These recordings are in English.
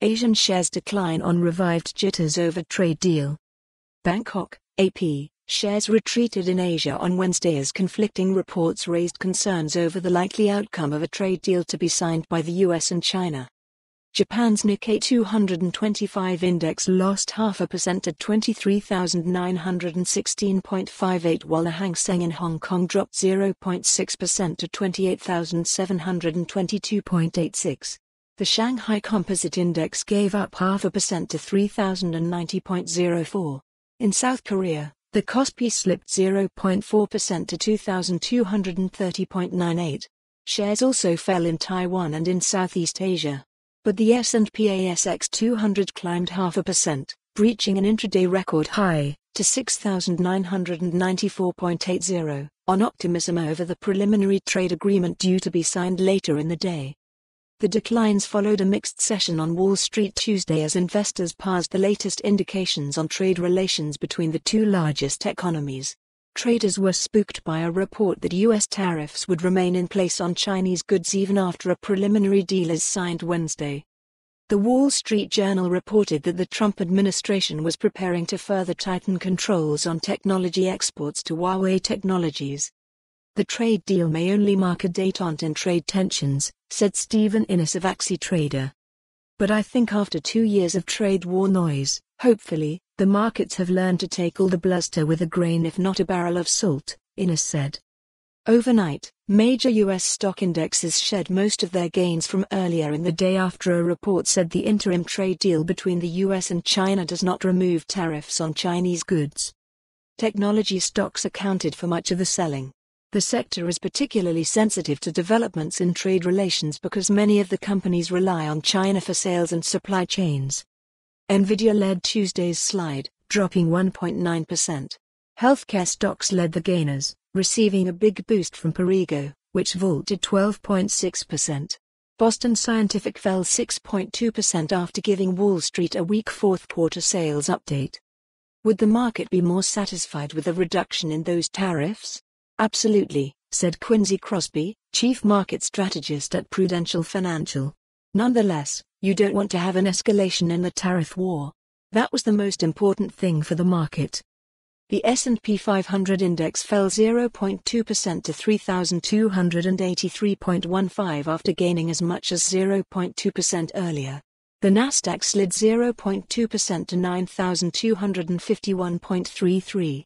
Asian shares decline on revived jitters over trade deal. Bangkok, AP, shares retreated in Asia on Wednesday as conflicting reports raised concerns over the likely outcome of a trade deal to be signed by the US and China. Japan's Nikkei 225 index lost 0.5% at 23,916.58, while the Hang Seng in Hong Kong dropped 0.6% to 28,722.86. The Shanghai Composite index gave up 0.5% to 3,090.04. In South Korea, the Kospi slipped 0.4% to 2,230.98. Shares also fell in Taiwan and in Southeast Asia. But the S&P ASX 200 climbed 0.5%, breaching an intraday record high, to 6,994.80, on optimism over the preliminary trade agreement due to be signed later in the day. The declines followed a mixed session on Wall Street Tuesday as investors parsed the latest indications on trade relations between the two largest economies. Traders were spooked by a report that U.S. tariffs would remain in place on Chinese goods even after a preliminary deal is signed Wednesday. The Wall Street Journal reported that the Trump administration was preparing to further tighten controls on technology exports to Huawei Technologies. The trade deal may only mark a détente in trade tensions, said Stephen Innes of AxiTrader. But I think after 2 years of trade war noise, hopefully, the markets have learned to take all the bluster with a grain if not a barrel of salt, Innes said. Overnight, major U.S. stock indexes shed most of their gains from earlier in the day after a report said the interim trade deal between the U.S. and China does not remove tariffs on Chinese goods. Technology stocks accounted for much of the selling. The sector is particularly sensitive to developments in trade relations because many of the companies rely on China for sales and supply chains. Nvidia led Tuesday's slide, dropping 1.9%. Healthcare stocks led the gainers, receiving a big boost from Perrigo, which vaulted 12.6%. Boston Scientific fell 6.2% after giving Wall Street a weak fourth-quarter sales update. Would the market be more satisfied with a reduction in those tariffs? Absolutely, said Quincy Kospi, chief market strategist at Prudential Financial. Nonetheless, you don't want to have an escalation in the tariff war. That was the most important thing for the market. The S&P 500 index fell 0.2% to 3,283.15 after gaining as much as 0.2% earlier. The Nasdaq slid 0.2% to 9,251.33.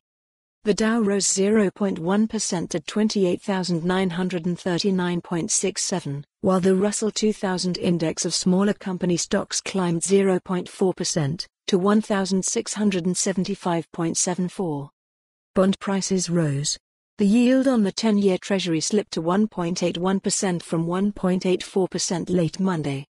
The Dow rose 0.1% to 28,939.67, while the Russell 2000 index of smaller company stocks climbed 0.4% to 1,675.74. Bond prices rose. The yield on the 10-year Treasury slipped to 1.81% from 1.84% late Monday.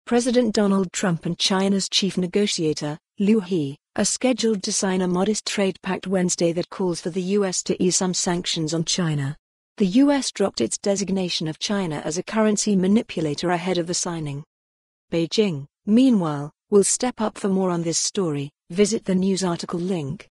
President Donald Trump and China's chief negotiator, Liu He, are scheduled to sign a modest trade pact Wednesday that calls for the U.S. to ease some sanctions on China. The U.S. dropped its designation of China as a currency manipulator ahead of the signing. Beijing, meanwhile, will step up. For more on this story, visit the news article link.